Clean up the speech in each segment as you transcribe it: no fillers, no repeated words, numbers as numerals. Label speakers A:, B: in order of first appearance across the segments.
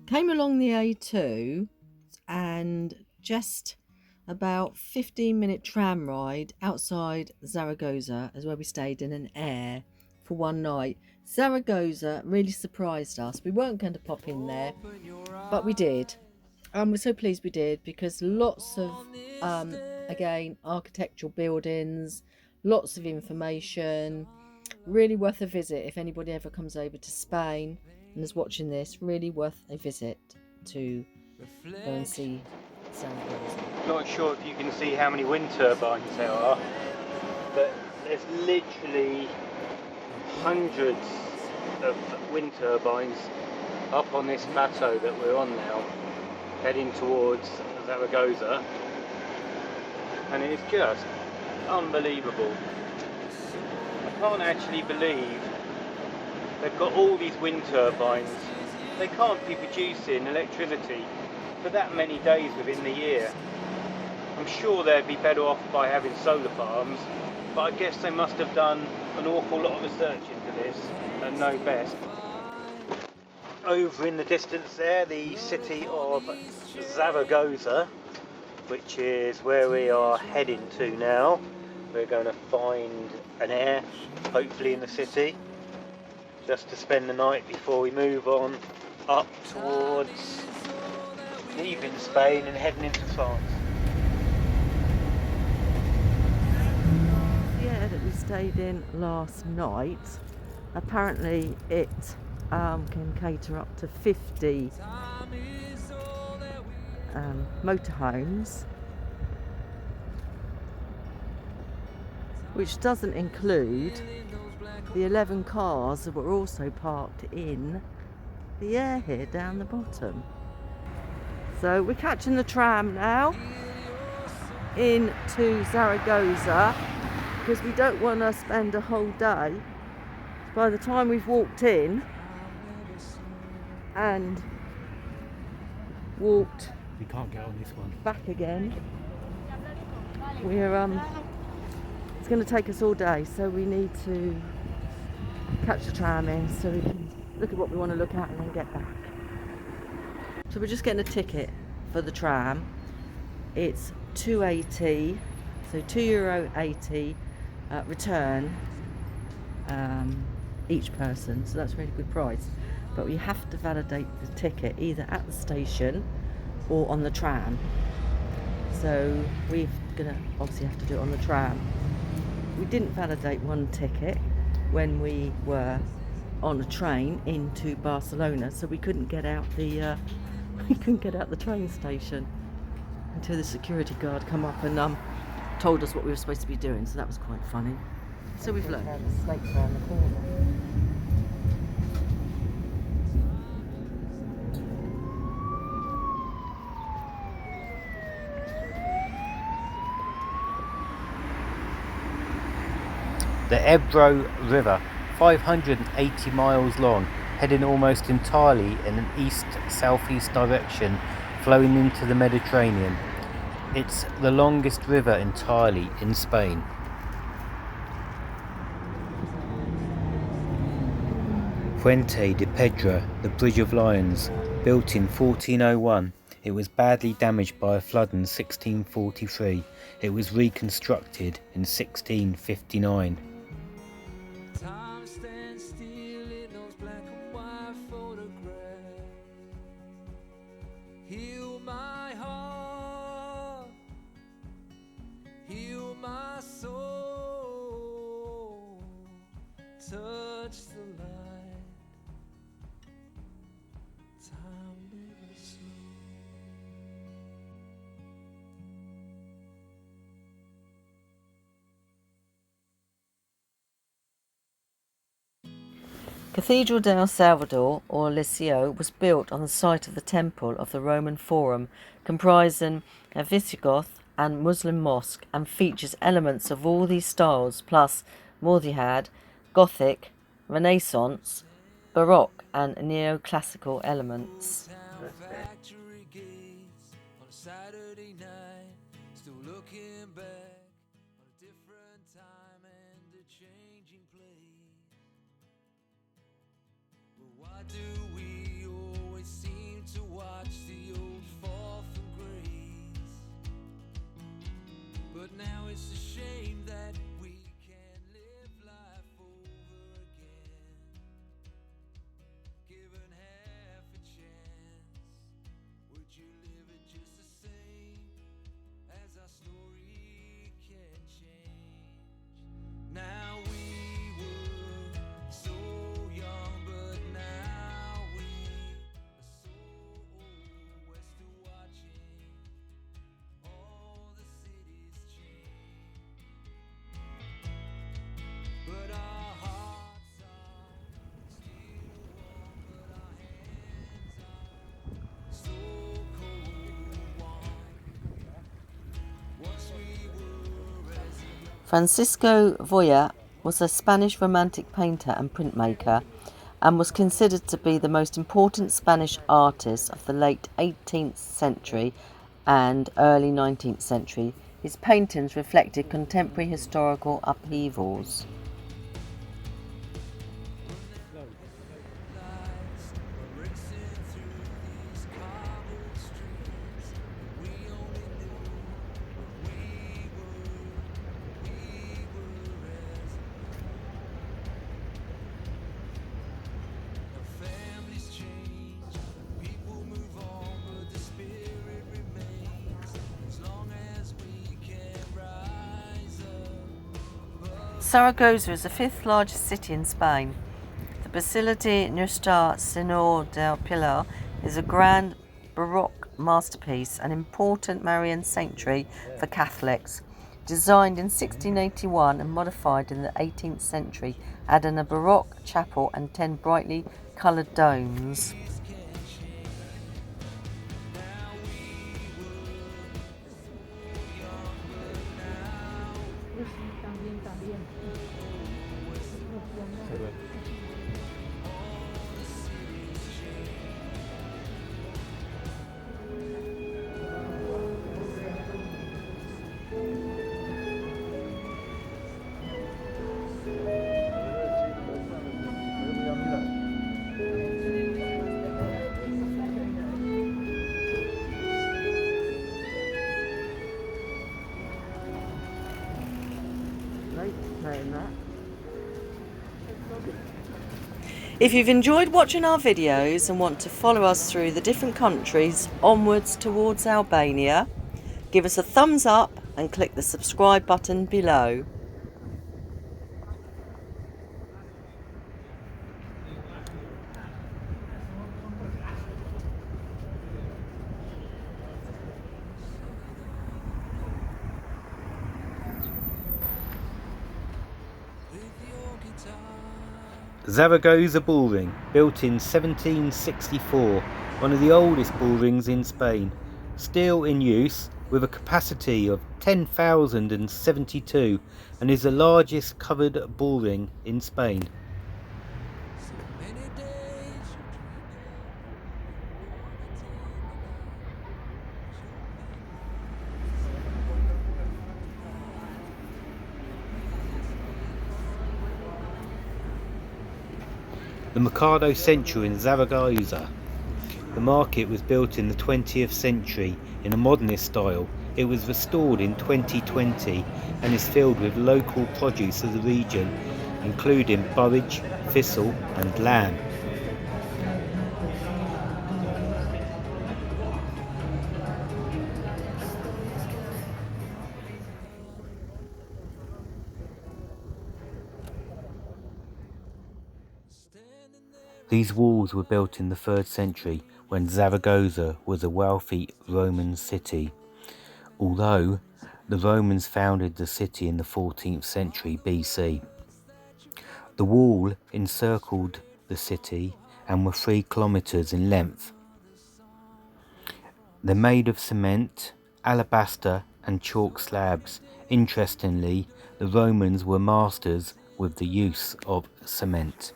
A: Came along the A2 and just about 15-minute tram ride outside Zaragoza is where we stayed in an air for one night. Zaragoza really surprised us. We weren't going to pop in there, but we did. We're so pleased we did, because lots of again, architectural buildings, lots of information, really worth a visit if anybody ever comes over to Spain and is watching this. Really worth a visit to go and see Zaragoza.
B: Not sure if you can see how many wind turbines there are, but there's literally hundreds of wind turbines up on this plateau that we're on now, heading towards Zaragoza, and it's just unbelievable. I can't actually believe they've got all these wind turbines. They can't be producing electricity for that many days within the year. I'm sure they'd be better off by having solar farms, but I guess they must have done an awful lot of research into this and know best. Over in the distance there, the city of Zaragoza, which is where we are heading to now. We're going to find an air, hopefully in the city, just to spend the night before we move on up towards leaving Spain and heading into France.
A: The air that we stayed in last night, apparently it can cater up to 50 motorhomes, which doesn't include the 11 cars that were also parked in the air here down the bottom. So we're catching the tram now into Zaragoza, because we don't want to spend a whole day. By the time we've walked in and walked,
B: We can't get on this one.
A: back again, we're it's going to take us all day, so we need to catch the tram in so we can look at what we want to look at and then get back. So we're just getting a ticket for the tram. It's €2.80, so €2.80 return each person, so that's a really good price. But we have to validate the ticket either at the station or on the tram. So we're gonna obviously have to do it on the tram. We didn't validate one ticket when we were on a train into Barcelona, so we couldn't get out the train station until the security guard come up and told us what we were supposed to be doing. So that was quite funny. So we've learned. The snakes around the corner.
B: The Ebro River, 580 miles long, heading almost entirely in an east-southeast direction, flowing into the Mediterranean. It's the longest river entirely in Spain. Fuente de Pedra, the Bridge of Lions, built in 1401. It was badly damaged by a flood in 1643. It was reconstructed in 1659.
C: Time stands still in those black and white photographs. Heal my heart, heal my soul, touch the light, time never slow.
A: Cathedral del Salvador, or Liceo, was built on the site of the temple of the Roman Forum, comprising a Visigoth and Muslim mosque, and features elements of all these styles, plus Modernidad, Gothic, Renaissance, Baroque and neoclassical elements.
C: Factory gates on a Saturday night, still looking back on a different time and a changing place. But why do we always seem to miss the old fall from grace. But now it's a shame that we can't live life over again. Given half a chance, would you live it just the same as our story can change? Now we were so young, but now we are so old. We're still watching all the cities change, but our hearts are still warm, but our hands are so cold. Once we were as young.
A: Francisco Goya was a Spanish romantic painter and printmaker and was considered to be the most important Spanish artist of the late 18th century and early 19th century. His paintings reflected contemporary historical upheavals. Zaragoza is the fifth largest city in Spain. The Basílica Nuestra Señora del Pilar is a grand Baroque masterpiece, an important Marian sanctuary for Catholics. Designed in 1681 and modified in the 18th century, adding a Baroque chapel and 10 brightly coloured domes. If you've enjoyed watching our videos and want to follow us through the different countries onwards towards Albania, give us a thumbs up and click the subscribe button below.
B: Zaragoza bullring, built in 1764, one of the oldest bullrings in Spain, still in use with a capacity of 10,072 and is the largest covered bullring in Spain. The Mercado Central in Zaragoza. The market was built in the 20th century in a modernist style. It was restored in 2020 and is filled with local produce of the region, including borage, thistle and lamb. These walls were built in the 3rd century when Zaragoza was a wealthy Roman city, although the Romans founded the city in the 14th century BC. The wall encircled the city and were 3 kilometers in length. They're made of cement, alabaster and chalk slabs. Interestingly, the Romans were masters with the use of cement.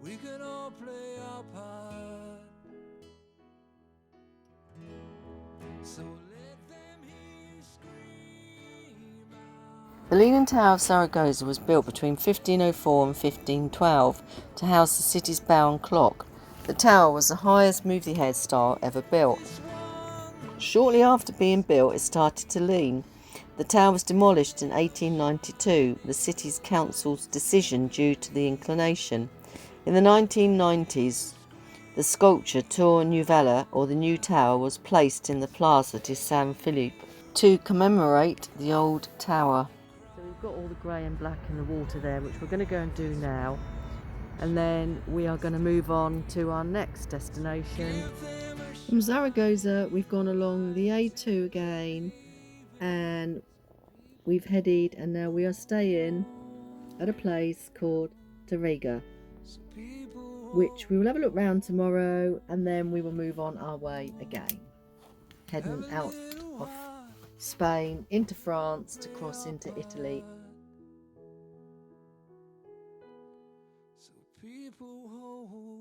C: we can all play our part. So let them hear you scream out.
A: The Leaning Tower of Zaragoza was built between 1504 and 1512 to house the city's bell and clock. The tower was the highest movie head style ever built. Shortly after being built, it started to lean. The tower was demolished in 1892, the city's council's decision due to the inclination. In the 1990s, the sculpture Tour Nouvelle, or the New Tower, was placed in the Plaza de San Felipe to commemorate the old tower. So we've got all the grey and black in the water there, which we're going to go and do now. And then we are going to move on to our next destination. From Zaragoza, we've gone along the A2 again, and we've headed, and now we are staying at a place called Pedra, which we will have a look round tomorrow, and then we will move on our way again, heading out of Spain into France to cross into Italy.
C: So people hold